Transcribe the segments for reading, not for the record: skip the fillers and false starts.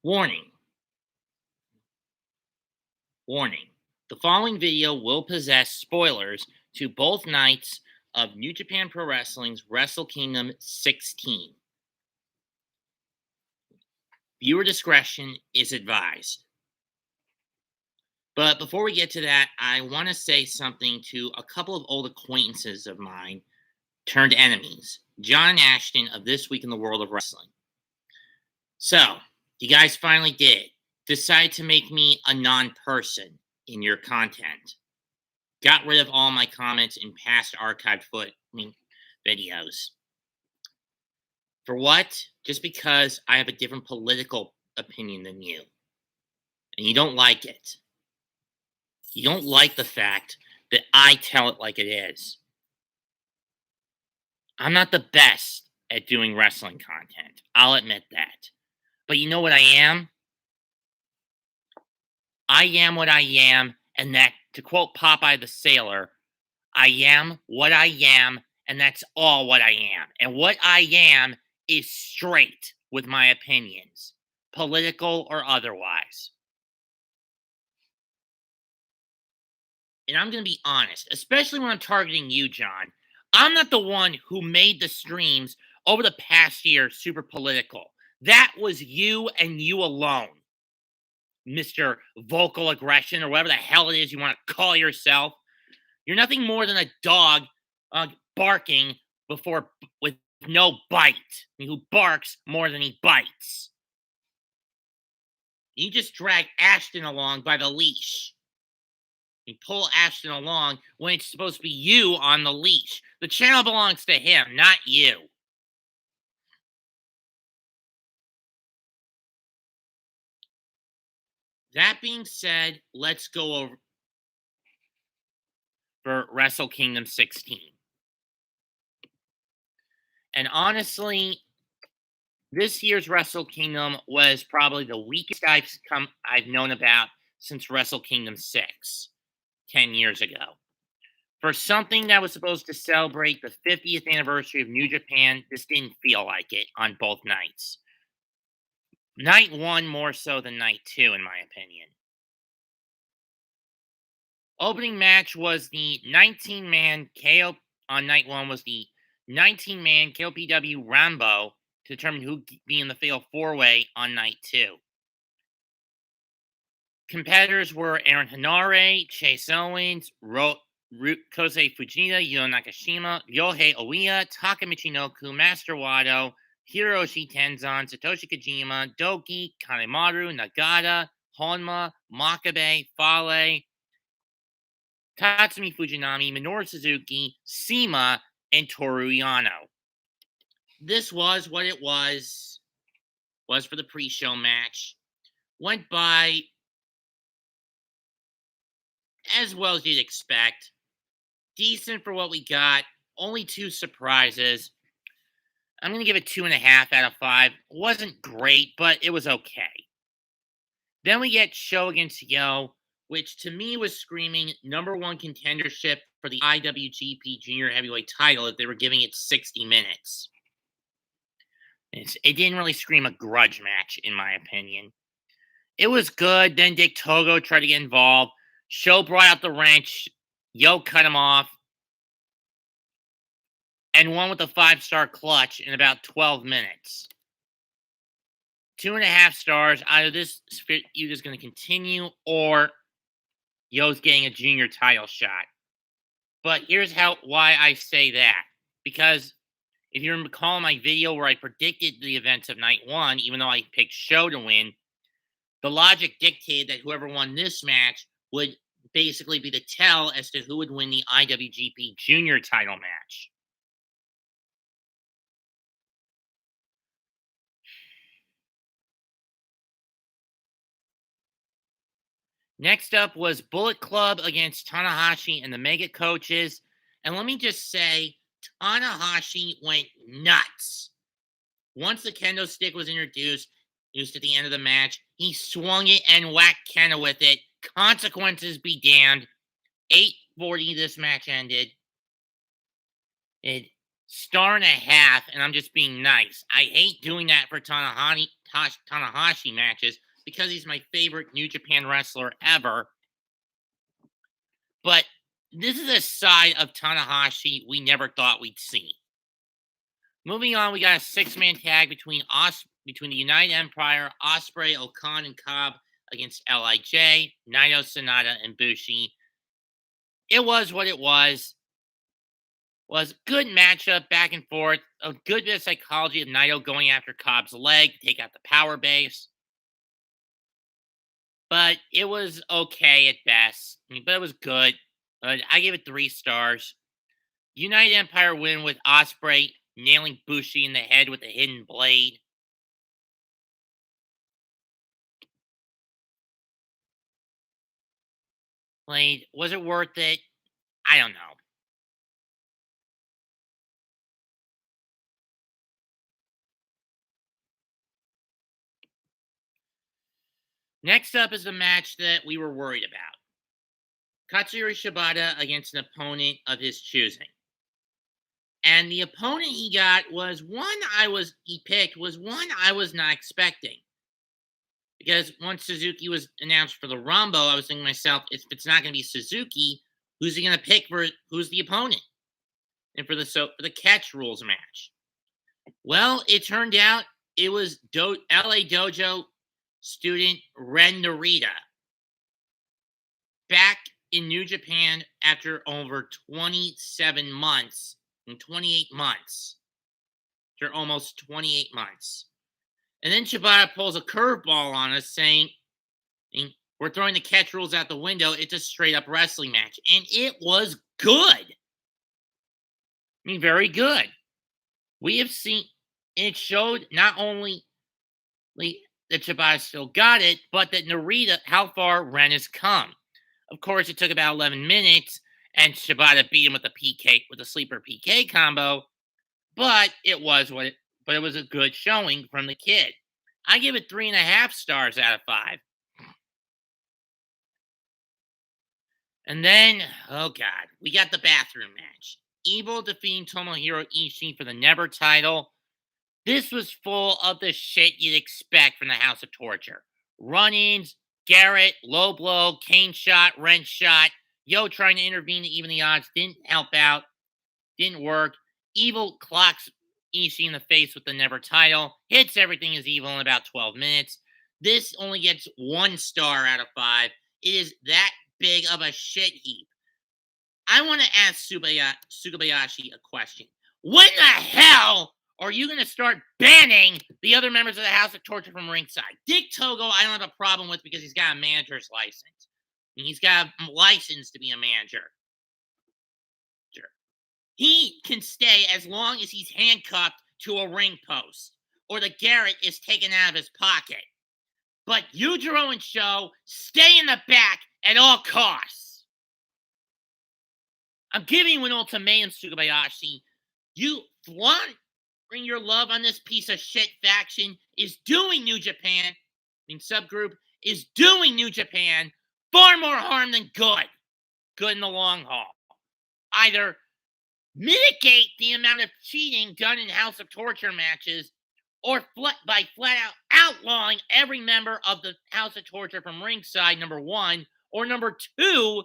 Warning. Warning. The following video will possess spoilers to both nights of New Japan Pro Wrestling's Wrestle Kingdom 16. Viewer discretion is advised. But before we get to that, I want to say something to a couple of old acquaintances of mine turned enemies. John Ashton of This Week in the World of Wrestling. So, you guys finally did decide to make me a non-person in your content. Got rid of all my comments in past archived videos. For what? Just because I have a different political opinion than you. And you don't like it. You don't like the fact that I tell it like it is. I'm not the best at doing wrestling content. I'll admit that. But you know what I am? I am what I am, and that, to quote Popeye the Sailor, I am what I am, and that's all what I am. And what I am is straight with my opinions, political or otherwise. And I'm going to be honest, especially when I'm targeting you, John. I'm not the one who made the streams over the past year super political. That was you and you alone, Mr. Vocal Aggression, or whatever the hell it is you want to call yourself. You're nothing more than a dog barking with no bite. Who barks more than he bites. You just drag Ashton along by the leash. You pull Ashton along when it's supposed to be you on the leash. The channel belongs to him, not you. That being said, let's go over for Wrestle Kingdom 16. And honestly, this year's Wrestle Kingdom was probably the weakest I've known about since Wrestle Kingdom 6, 10 years ago. For something that was supposed to celebrate the 50th anniversary of New Japan, this didn't feel like it on both nights. Night 1 more so than night 2, in my opinion. Opening match was the 19-man KO on night 1 was the 19-man KOPW Rambo to determine who would be in the fatal 4-way on night 2. Competitors were Aaron Hanare, Chase Owens, Kosei Fujita, Yuto Nakashima, Ryohei Oiya, Taka Michinoku, Master Watto, Hiroshi Tenzan, Satoshi Kojima, Doki, Kanemaru, Nagata, Honma, Makabe, Fale, Tatsumi Fujinami, Minoru Suzuki, Sema, and Toriano. This was what it was for the pre-show match. Went by as well as you'd expect. Decent for what we got. Only 2 surprises. I'm going to give it 2.5 out of 5. Wasn't great, but it was okay. Then we get Show Against Yo, which to me was screaming #1 contendership for the IWGP Junior Heavyweight title if they were giving it 60 minutes. It didn't really scream a grudge match, in my opinion. It was good. Then Dick Togo tried to get involved. Show brought out the wrench. Yo cut him off. And won with a 5-star clutch in about 12 minutes. 2.5 stars. Either this feud is going to continue or Yo's getting a junior title shot. But here's why I say that. Because if you recall my video where I predicted the events of night 1, even though I picked Show to win, the logic dictated that whoever won this match would basically be the tell as to who would win the IWGP Junior title match. Next up was Bullet Club against Tanahashi and the Mega Coaches. And let me just say, Tanahashi went nuts. Once the kendo stick was introduced at the end of the match, he swung it and whacked Kenta with it. Consequences be damned. 8:40 this match ended. 1.5 stars, and I'm just being nice. I hate doing that for Tanahashi matches because he's my favorite New Japan wrestler ever. But this is a side of Tanahashi we never thought we'd see. Moving on, we got a 6-man tag between the United Empire, Osprey, Okan, and Cobb against LIJ, Naito, Sonata, and Bushi. It was what it was. Was good matchup back and forth. A good bit of psychology of Naito going after Cobb's leg to take out the power base. But it was okay at best. But it was good. I gave it 3 stars. United Empire win with Osprey nailing Bushi in the head with a hidden blade. Was it worth it? I don't know. Next up is the match that we were worried about. Katsuyori Shibata against an opponent of his choosing. And the opponent he got was one I was not expecting. Because once Suzuki was announced for the Rumble, I was thinking to myself, if it's not going to be Suzuki, who's he going to pick for who's the opponent? And for the catch rules match. Well, it turned out it was LA Dojo student Ren Narita. Back in New Japan after over 27 months and 28 months. After almost 28 months. And then Shibata pulls a curveball on us saying, we're throwing the catch rules out the window. It's a straight up wrestling match. And it was good. Very good. We have seen, and it showed not only that Shibata still got it, but that Narita, how far Ren has come. Of course, it took about 11 minutes, and Shibata beat him with a sleeper PK combo. But it was a good showing from the kid. I give it 3.5 stars out of 5. And then, oh God, we got the bathroom match. Evil defeating Tomohiro Ishii for the Never title. This was full of the shit you'd expect from the House of Torture. Run-ins, Garrett, low blow, cane shot, wrench shot. Yo trying to intervene to even the odds. Didn't help out. Didn't work. Evil clocks Ishii in the face with the Never title. Hits everything is evil in about 12 minutes. This only gets 1 star out of 5. It is that big of a shit heap. I want to ask Sugabayashi a question. When the hell are you going to start banning the other members of the House of Torture from ringside? Dick Togo, I don't have a problem with because he's got a manager's license. He's got a license to be a manager. He can stay as long as he's handcuffed to a ring post or the Garrett is taken out of his pocket. But Yujiro and Sho stay in the back at all costs. I'm giving you an ultimatum, Sugabayashi. You flaunting your love on this piece of shit faction is doing New Japan, subgroup, is doing New Japan far more harm than good. Good in the long haul. Either mitigate the amount of cheating done in House of Torture matches or by flat out outlawing every member of the House of Torture from ringside, number 1, or number 2,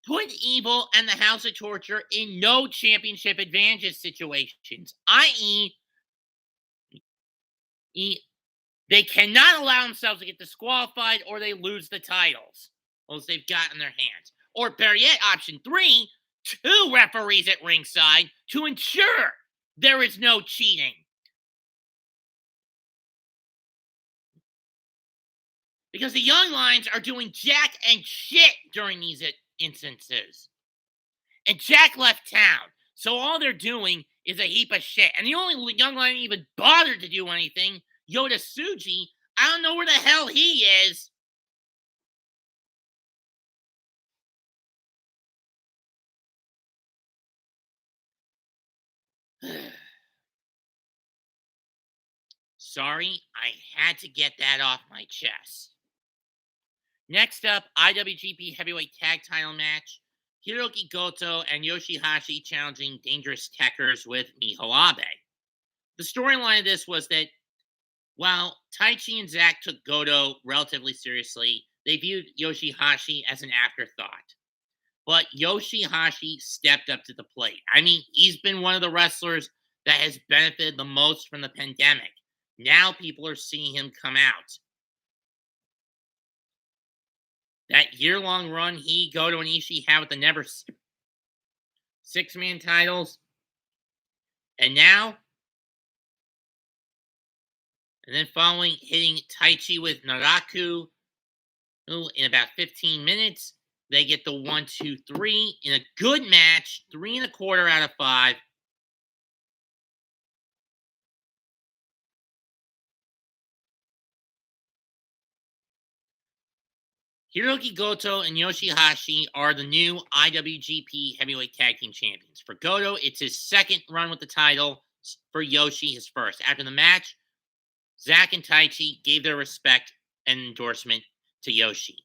put Evil and the House of Torture in no championship advantages situations, i.e., they cannot allow themselves to get disqualified or they lose the titles once they've got in their hands. Or better yet, option 3, 2 referees at ringside to ensure there is no cheating. Because the Young Lions are doing jack and shit during these instances. And Jack left town. So all they're doing is a heap of shit. And the only Young Lion even bothered to do anything, Yoda Tsuji, I don't know where the hell he is. Sorry, I had to get that off my chest. Next up, IWGP Heavyweight Tag Title match. Hiroki Goto and Yoshihashi challenging Dangerous Tekkers with Miho Abe. The storyline of this was that while Taichi and Zack took Goto relatively seriously, they viewed Yoshihashi as an afterthought. But Yoshihashi stepped up to the plate. I mean, he's been one of the wrestlers that has benefited the most from the pandemic. Now people are seeing him come out. That year-long run he, Goto, and Ishii had with the never six-man titles. And now, and then following hitting Taichi with Naraku in about 15 minutes, they get the 1, 2, 3 in a good match, 3.25 out of 5. Hiroki Goto and Yoshihashi are the new IWGP Heavyweight Tag Team Champions. For Goto, it's his second run with the title. For Yoshi, his first. After the match, Zack and Taichi gave their respect and endorsement to Yoshi.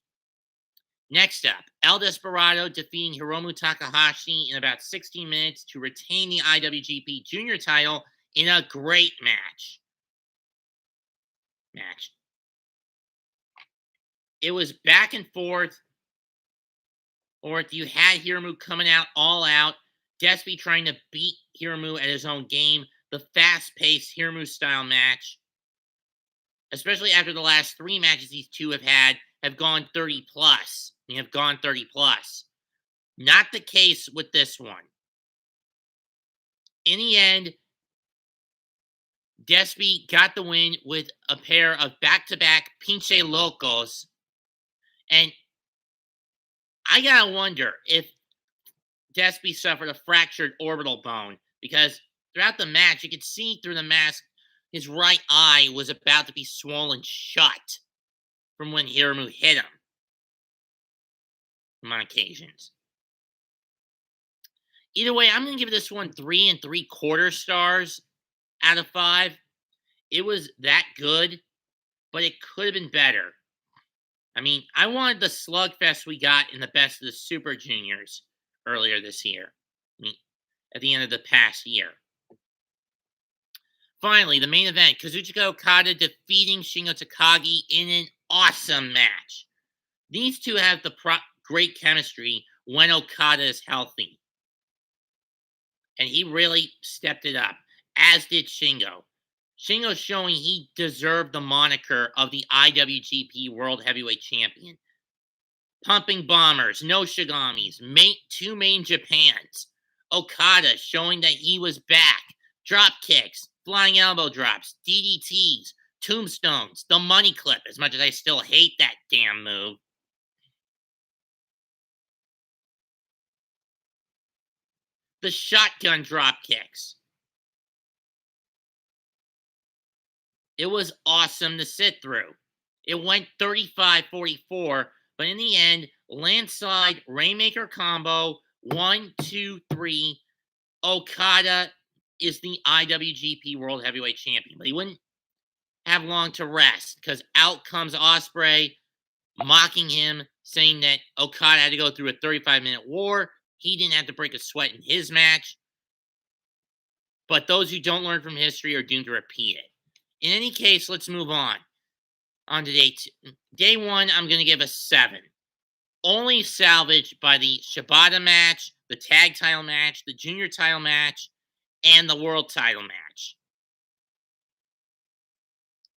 Next up, El Desperado defeating Hiromu Takahashi in about 16 minutes to retain the IWGP Junior title in a great match. It was back and forth. Or if you had Hiromu coming out all out, Despy trying to beat Hiromu at his own game, the fast-paced Hiromu-style match, especially after the last 3 matches these two have gone 30 plus. They have gone 30 plus. Not the case with this one. In the end, Despy got the win with a pair of back-to-back pinche locos. And I gotta wonder if Despy suffered a fractured orbital bone, because throughout the match, you could see through the mask his right eye was about to be swollen shut from when Hiromu hit him on occasions. Either way, I'm going to give this one 3 3/4 stars out of 5. It was that good, but it could have been better. I mean, I wanted the slugfest we got in the Best of the Super Juniors earlier this year. I mean, at the end of the past year. Finally, the main event, Kozuchiko Okada defeating Shingo Takagi in an awesome match. These two have the great chemistry when Okada is healthy. And he really stepped it up, as did Shingo. Shingo showing he deserved the moniker of the IWGP World Heavyweight Champion. Pumping bombers, no shigamis, 2 main Japans. Okada showing that he was back. Drop kicks, flying elbow drops, DDTs, tombstones, the money clip, as much as I still hate that damn move. The shotgun drop kicks. It was awesome to sit through. It went 35-44, but in the end, landslide Rainmaker combo, 1, 2, 3. Okada is the IWGP World Heavyweight Champion. But he wouldn't have long to rest, because out comes Osprey, mocking him, saying that Okada had to go through a 35-minute war. He didn't have to break a sweat in his match. But those who don't learn from history are doomed to repeat it. In any case, let's move on. On to day 2. Day 1, I'm going to give a 7. Only salvaged by the Shibata match, the tag title match, the junior title match, and the world title match.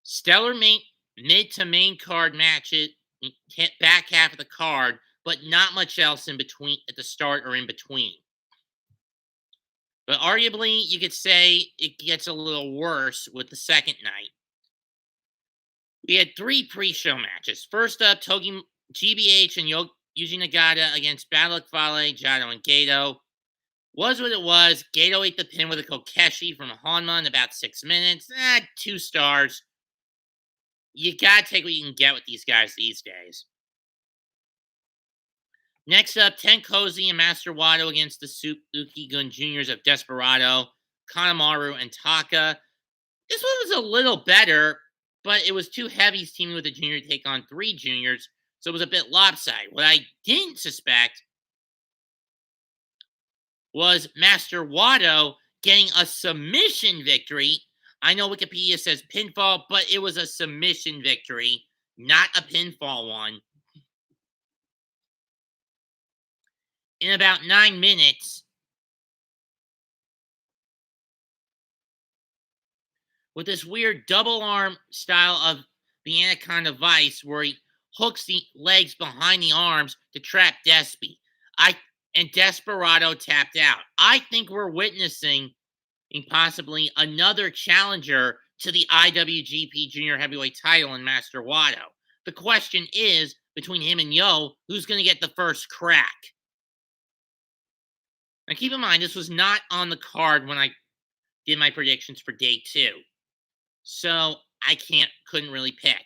Stellar mid to main card matches, back half of the card, but not much else in between at the start or in between. But arguably, you could say it gets a little worse with the second night. We had 3 pre-show matches. First up, GBH and Yuji Nagata against Bad Luck Fale, Jado, and Gato. Was what it was. Gato ate the pin with a Kokeshi from Honma in about 6 minutes. 2 stars. You gotta take what you can get with these guys these days. Next up, Tenkozy and Master Watto against the Suzuki Gun Juniors of Desperado, Kanamaru, and Taka. This one was a little better, but it was 2 heavies teaming with a junior to take on 3 juniors, so it was a bit lopsided. What I didn't suspect was Master Watto getting a submission victory. I know Wikipedia says pinfall, but it was a submission victory, not a pinfall one. In about 9 minutes, with this weird double arm style of the Anaconda Vice, where he hooks the legs behind the arms to trap Despy. And Desperado tapped out. I think we're witnessing possibly another challenger to the IWGP Junior Heavyweight title in Master Watto. The question is, between him and Yo, who's going to get the first crack? Now, keep in mind, this was not on the card when I did my predictions for day 2. So, I couldn't really pick.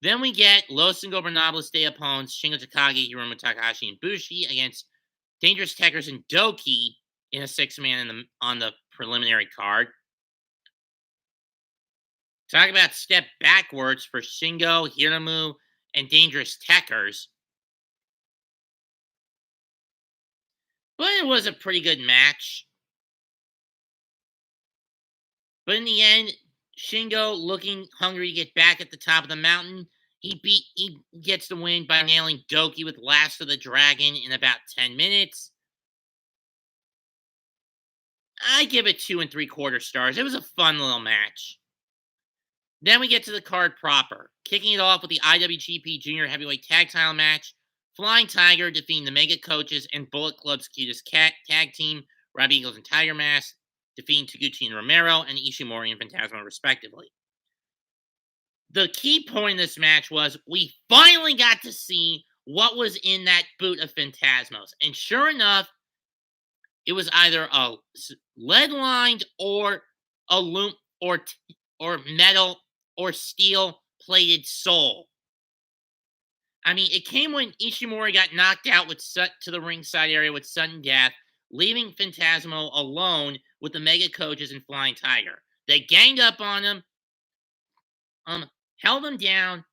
Then we get Los Ingobernables de opponents, Shingo Takagi, Hiromu Takahashi, and Bushi against Dangerous Tekkers and Doki in a 6-man on the preliminary card. Talk about step backwards for Shingo, Hiromu, and Dangerous Tekkers. But it was a pretty good match. But in the end, Shingo, looking hungry to get back at the top of the mountain, he gets the win by nailing Doki with Last of the Dragon in about 10 minutes. I give it 2 3/4 stars. It was a fun little match. Then we get to the card proper, kicking it off with the IWGP Junior Heavyweight Tag Title match. Flying Tiger defeating the Mega Coaches and Bullet Club's cutest tag team, Robbie Eagles and Tiger Mask, defeating Taguchi and Romero and Ishimori and Phantasmo, respectively. The key point in this match was we finally got to see what was in that boot of Phantasmos. And sure enough, it was either a lead-lined or or metal or steel-plated sole. I mean, it came when Ishimori got knocked out to the ringside area with sudden death, leaving Phantasmo alone with the Mega Coaches and Flying Tiger. They ganged up on him, held him down,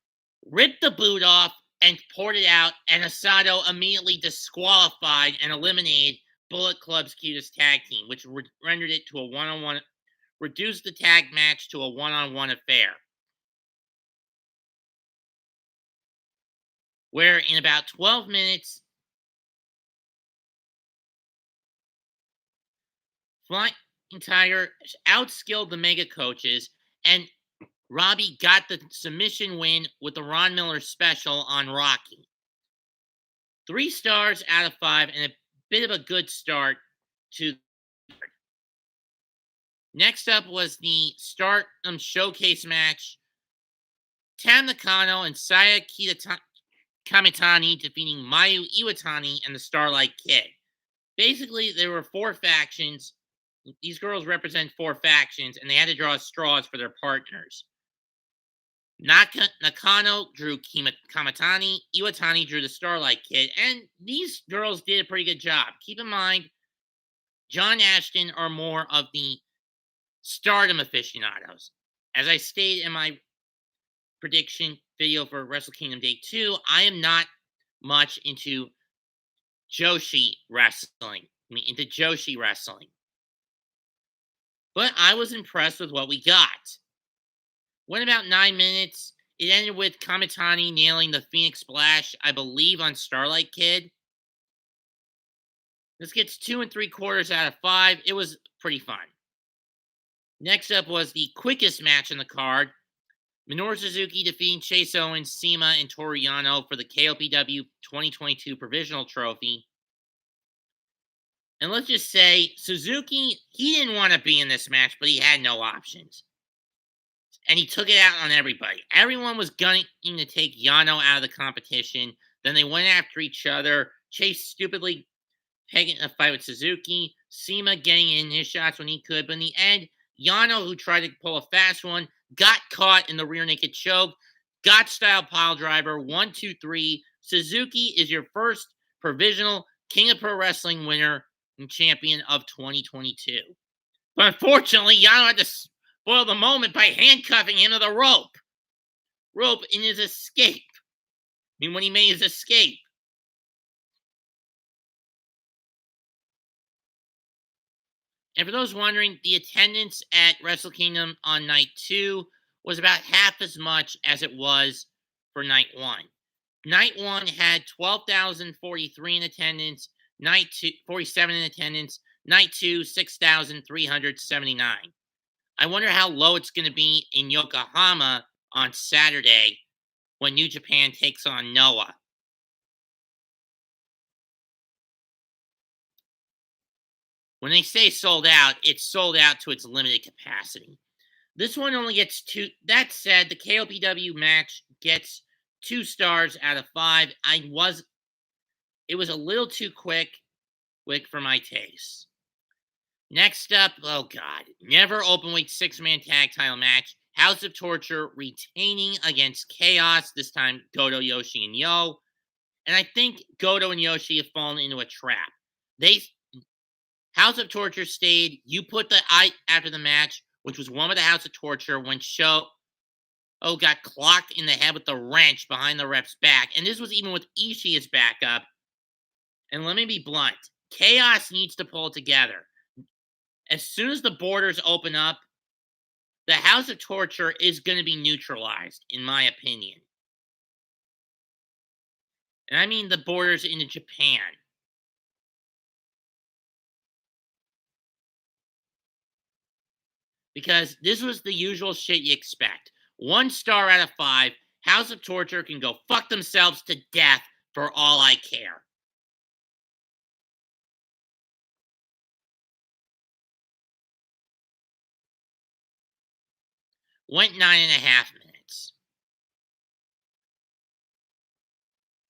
ripped the boot off, and poured it out, and Asado immediately disqualified and eliminated Bullet Club's cutest tag team, which rendered it to a one-on-one, reduced the tag match to a one-on-one affair. Where in about 12 minutes, Flying Tiger outskilled the Mega Coaches, and Robbie got the submission win with the Ron Miller special on Rocky. 3 stars out of 5, and a bit of a good start to. Next up was the Stardom Showcase match. Tam Nakano and Sayaki Kamitani defeating Mayu, Iwatani, and the Starlight Kid. Basically, there were 4 factions. These girls represent 4 factions, and they had to draw straws for their partners. Nakano drew Kamitani, Iwatani drew the Starlight Kid, and these girls did a pretty good job. Keep in mind, John Ashton are more of the Stardom aficionados. As I stated in my prediction video for Wrestle Kingdom Day 2, I am not much into Joshi wrestling. But I was impressed with what we got. Went about 9 minutes. It ended with Kamitani nailing the Phoenix Splash, I believe, on Starlight Kid. This gets 2 3/4 out of 5. It was pretty fun. Next up was the quickest match on the card. Minoru Suzuki defeating Chase Owens, Sema, and Toriano for the KOPW 2022 Provisional Trophy. And let's just say, Suzuki, he didn't want to be in this match, but he had no options. And he took it out on everybody. Everyone was gunning to take Yano out of the competition. Then they went after each other. Chase stupidly pegging a fight with Suzuki. Sema getting in his shots when he could. But in the end, Yano, who tried to pull a fast one, got caught in the rear naked choke. Got style pile driver. 1, 2, 3. Suzuki is your first provisional King of Pro Wrestling winner and champion of 2022. But unfortunately, Yano had to spoil the moment by handcuffing him to the rope in his escape. I mean, when he made his escape. And for those wondering, the attendance at Wrestle Kingdom on night 2 was about half as much as it was for night 1. Night 1 had 12,043 in attendance, night 2 47 in attendance, night 2 6,379. I wonder how low it's going to be in Yokohama on Saturday when New Japan takes on Noah. When they say sold out, it's sold out to its limited capacity. This one only gets 2. That said, the KOPW match gets 2 stars out of 5. It was a little too quick for my taste. Next up, oh god, never openweight 6-man tag title match. House of Torture retaining against Chaos, this time Goto, Yoshi, and Yo. And I think Goto and Yoshi have fallen into a trap. House of Torture stayed. You put the after the match, which was one with the House of Torture, when got clocked in the head with the wrench behind the ref's back. And this was even with Ishii as backup. And let me be blunt. Chaos needs to pull it together. As soon as the borders open up, the House of Torture is going to be neutralized, in my opinion. And I mean the borders into Japan. Because this was the usual shit you expect. 1 star out of 5. House of Torture can go fuck themselves to death for all I care. Went 9.5 minutes.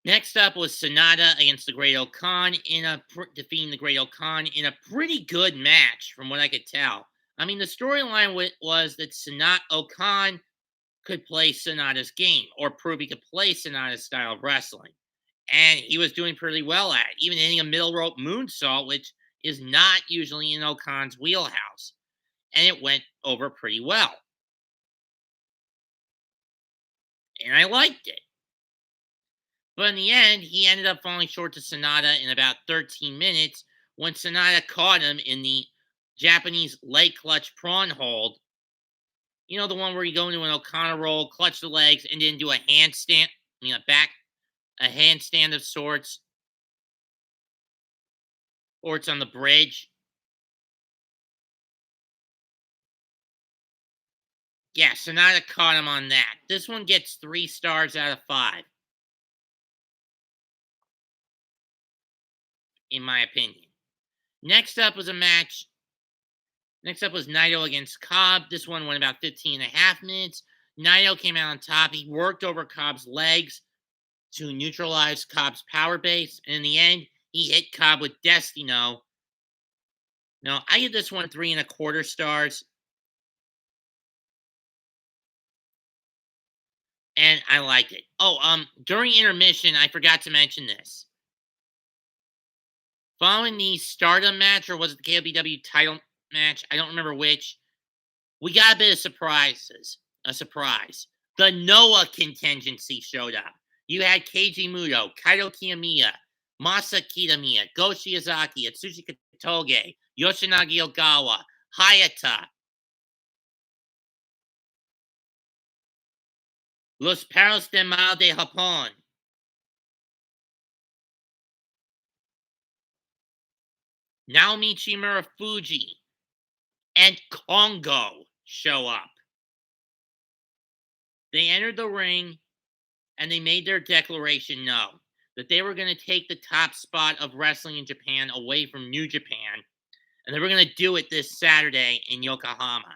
Next up was Sonata against the Great Okan defeating the Great Okan in a pretty good match, from what I could tell. I mean, the storyline was that Okan could play Sonata's game, or prove he could play Sonata's style of wrestling. And he was doing pretty well at it, even hitting a middle rope moonsault, which is not usually in Okan's wheelhouse. And it went over pretty well. And I liked it. But in the end, he ended up falling short to Sonata in about 13 minutes when Sonata caught him in the Japanese leg clutch prawn hold. You know, the one where you go into an Okada roll, clutch the legs, and then do a handstand, a handstand of sorts. Or it's on the bridge. Yeah, Sonata caught him on that. This one gets 3 stars out of 5. In my opinion. Next up was Nigel against Cobb. This one went about 15.5 minutes. Nigel came out on top. He worked over Cobb's legs to neutralize Cobb's power base. And in the end, he hit Cobb with Destino. Now, I give this one 3.25 stars. And I liked it. During intermission, I forgot to mention this. Following the Stardom match, or was it the KOPW title match? I don't remember which. We got a bit of surprises. A surprise. The Noah contingency showed up. You had Keiji Muto, Kaito Kiyomiya, Masa Kitamiya, Go Shiozaki, Atsushi Katoge, Yoshinagi Ogawa, Hayata, Los Perros del Mal de Japón, Naomi Chimura Fuji, and Kongo show up. They entered the ring, and they made their declaration known that they were going to take the top spot of wrestling in Japan away from New Japan, and they were going to do it this Saturday in Yokohama.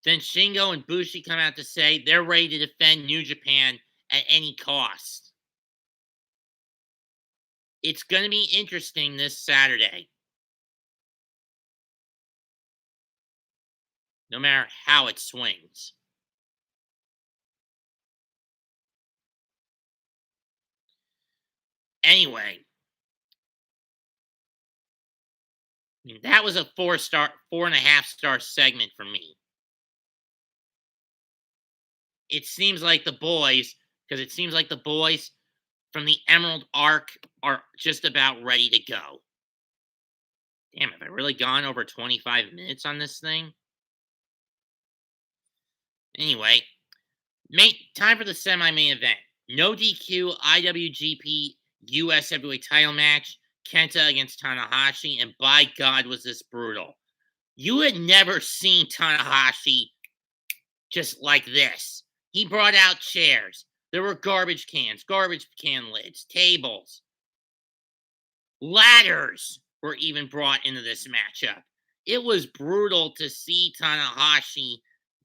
Then Shingo and Bushi come out to say they're ready to defend New Japan at any cost. It's going to be interesting this Saturday. No matter how it swings. Anyway. mean, that was a 4.5 star segment for me. It seems like the boys, because it seems like the boys from the Emerald Arc are just about ready to go. Damn, have I really gone over 25 minutes on this thing? Anyway, time for the semi-main event. No DQ IWGP US Heavyweight Title match. Kenta against Tanahashi, and by God, was this brutal. You had never seen Tanahashi just like this. He brought out chairs. There were garbage can lids, tables. Ladders were even brought into this matchup. It was brutal to see Tanahashi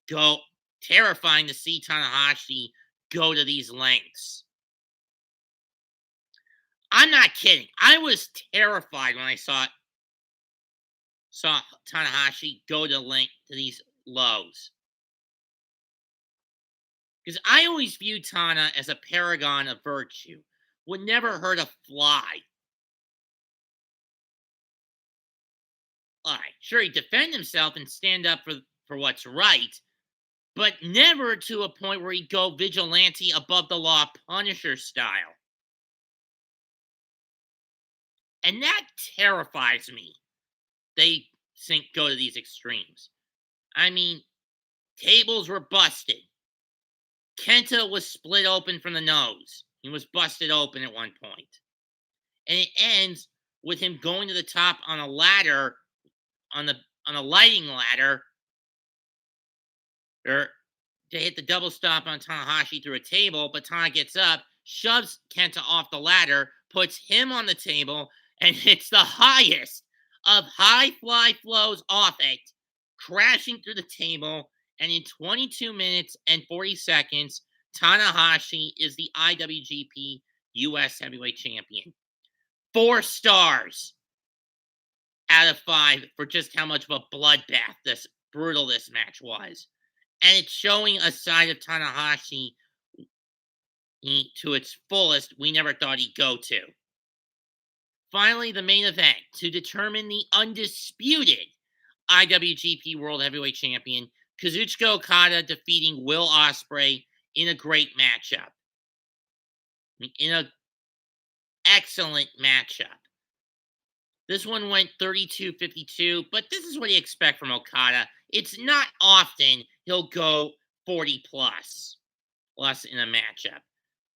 go, terrifying to see Tanahashi go to these lengths. I'm not kidding. I was terrified when I saw Tanahashi go to these lows. Because I always viewed Tana as a paragon of virtue. Would never hurt a fly. All right, sure, he defend himself and stand up for what's right, but never to a point where he'd go vigilante above the law Punisher style. And that terrifies me. They go to these extremes. I mean, tables were busted. Kenta was split open from the nose. He was busted open at one point. And it ends with him going to the top on a ladder, on a lighting ladder, or to hit the double stop on Tanahashi through a table, but Tana gets up, shoves Kenta off the ladder, puts him on the table, and hits the highest of high fly flows off it, crashing through the table, and in 22 minutes and 40 seconds, Tanahashi is the IWGP US Heavyweight Champion. 4 stars out of 5 for just how much of a bloodbath this match was. And it's showing a side of Tanahashi to its fullest we never thought he'd go to. Finally, the main event to determine the undisputed IWGP World Heavyweight Champion, Kozuchiko Okada defeating Will Osprey in a great matchup. In an excellent matchup. This one went 32-52, but this is what you expect from Okada. It's not often he'll go 40 plus in a matchup.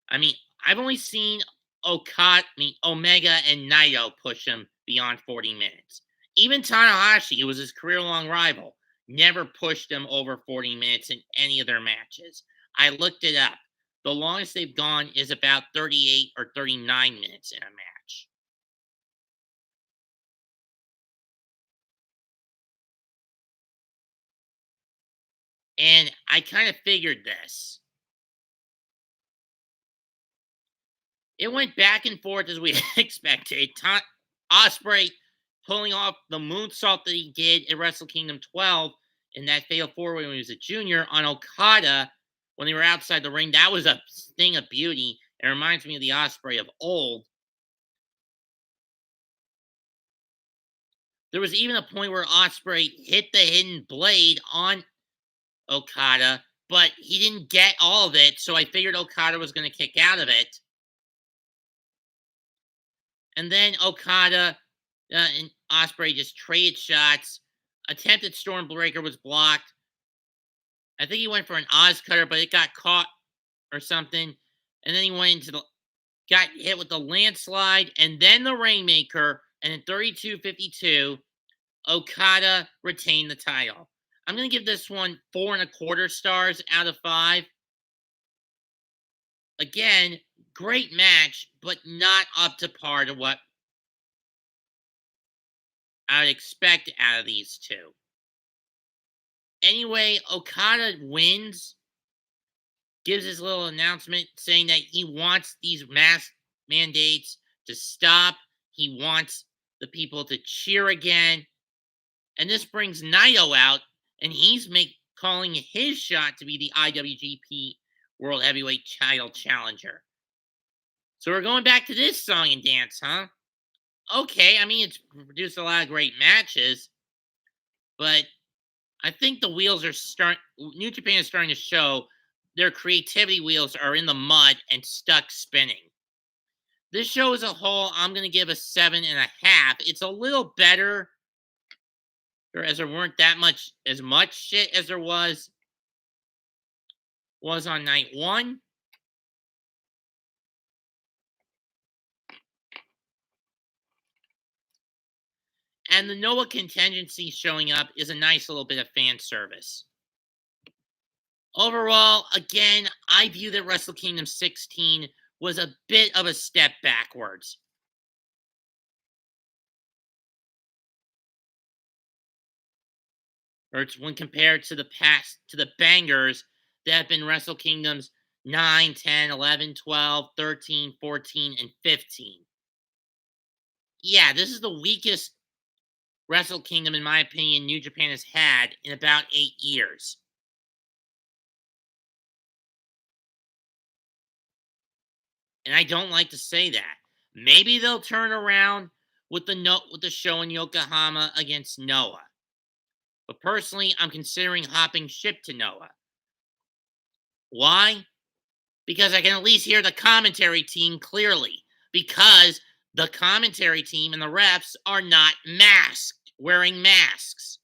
I mean, I've only seen Omega and Naito push him beyond 40 minutes. Even Tanahashi, who was his career-long rival, never pushed him over 40 minutes in any of their matches. I looked it up. The longest they've gone is about 38 or 39 minutes in a match. And I kind of figured this. It went back and forth as we expected. Osprey pulling off the moonsault that he did at Wrestle Kingdom 12 in that Fatal 4-Way when he was a junior on Okada when they were outside the ring. That was a thing of beauty. It reminds me of the Osprey of old. There was even a point where Osprey hit the hidden blade on Okada, but he didn't get all of it, so I figured Okada was going to kick out of it. And then Okada and Osprey just traded shots. Attempted Stormbreaker was blocked. I think he went for an Oz Cutter, but it got caught or something. And then he went got hit with the landslide and then the Rainmaker. And in 32-52, Okada retained the title. I'm going to give this one 4.25 stars out of 5. Again, great match, but not up to par to what I would expect out of these two. Anyway, Okada wins, gives his little announcement saying that he wants these mask mandates to stop. He wants the people to cheer again. And this brings Naito out, and he's calling his shot to be the IWGP World Heavyweight Title Challenger. So we're going back to this song and dance, huh? okay. I mean, it's produced a lot of great matches, but I think the wheels are starting. New Japan is starting to show their creativity wheels are in the mud and stuck spinning. This show as a whole, I'm going to give a 7.5. It's a little better, as there weren't that much as much shit as there was on night one. And the Noah contingency showing up is a nice little bit of fan service. Overall, again, I view that Wrestle Kingdom 16 was a bit of a step backwards. Or it's when compared to the bangers that have been Wrestle Kingdoms 9, 10, 11, 12, 13, 14, and 15. Yeah, this is the weakest Wrestle Kingdom, in my opinion, New Japan has had in about 8 years. And I don't like to say that. Maybe they'll turn around with the show in Yokohama against Noah. But personally, I'm considering hopping ship to Noah. Why? Because I can at least hear the commentary team clearly. Because the commentary team and the refs are not masked, wearing masks,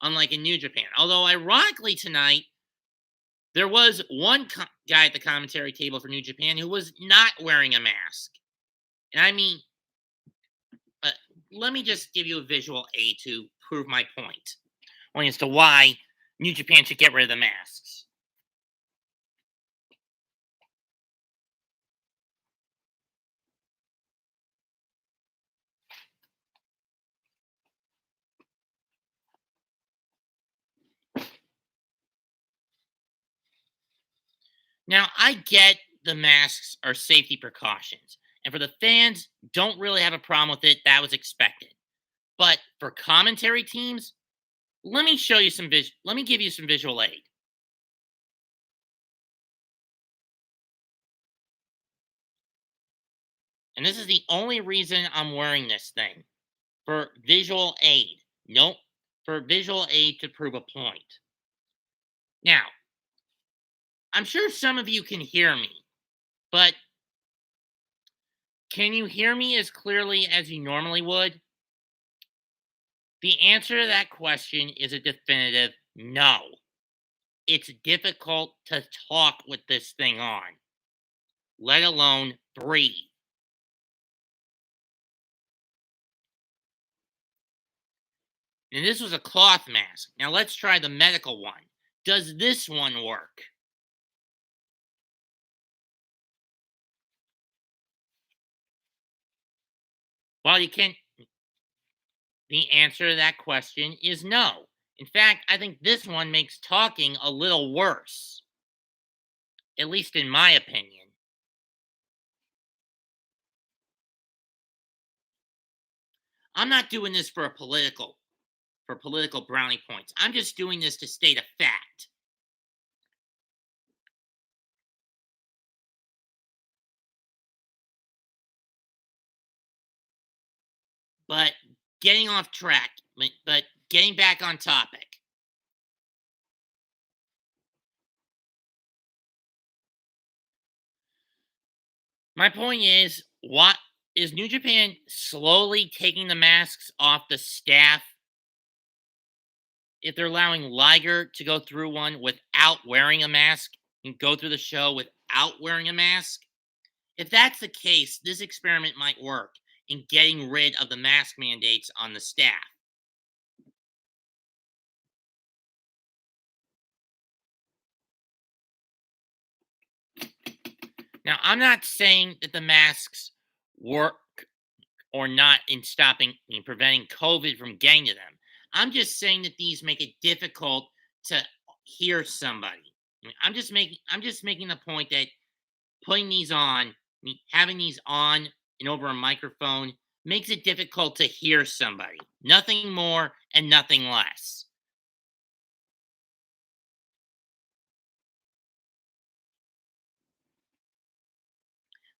unlike in New Japan. Although, ironically, tonight, there was one guy at the commentary table for New Japan who was not wearing a mask. And I mean, let me just give you a visual aid to prove my point as to why New Japan should get rid of the masks. Now, I get the masks are safety precautions. And for the fans, don't really have a problem with it. That was expected. But for commentary teams, let me show you let me give you some visual aid. And this is the only reason I'm wearing this thing. For visual aid. Nope. For visual aid to prove a point. Now, I'm sure some of you can hear me, but can you hear me as clearly as you normally would? The answer to that question is a definitive no. It's difficult to talk with this thing on, let alone breathe. And this was a cloth mask. Now let's try the medical one. Does this one work? Well, you can't. The answer to that question is no. In fact, I think this one makes talking a little worse, at least in my opinion. I'm not doing this for political brownie points. I'm just doing this to state a fact. But getting off track, but getting back on topic. My point is, what is New Japan slowly taking the masks off the staff if they're allowing Liger to go through one without wearing a mask and go through the show without wearing a mask? If that's the case, this experiment might work in getting rid of the mask mandates on the staff. Now, I'm not saying that the masks work or not in preventing COVID from getting to them. I'm just saying that these make it difficult to hear somebody. I'm just making the point that putting these on, having these on and over a microphone makes it difficult to hear somebody. Nothing more and nothing less.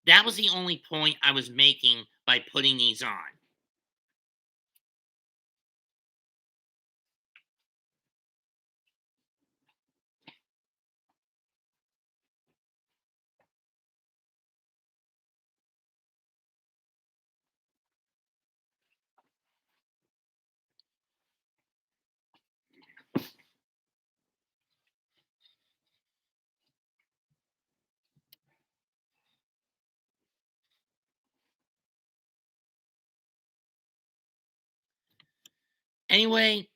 That was the only point I was making by putting these on. Anyway,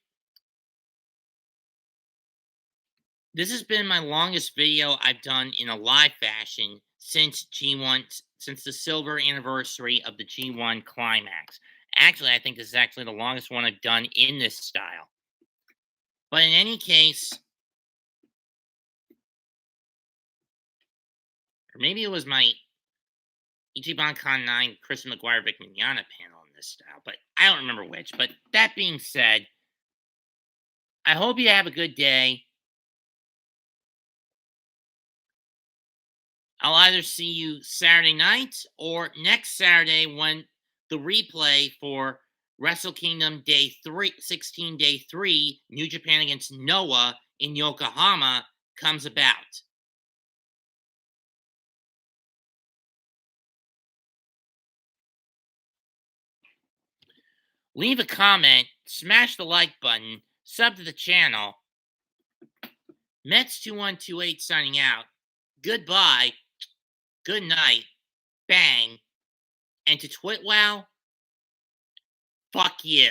this has been my longest video I've done in a live fashion since G1, since the silver anniversary of the G1 climax. Actually, I think this is actually the longest one I've done in this style. But in any case, or maybe it was my Ichiban Con 9 Chris McGuire Vic Mignogna panel in this style, but I don't remember which. But that being said, I hope you have a good day. I'll either see you Saturday night or next Saturday when the replay for Wrestle Kingdom Day 16, Day 3, New Japan against Noah in Yokohama comes about. Leave a comment, smash the like button, sub to the channel. Mets2128 signing out. Goodbye. Good night. Bang. And to TWitWoW, fuck you.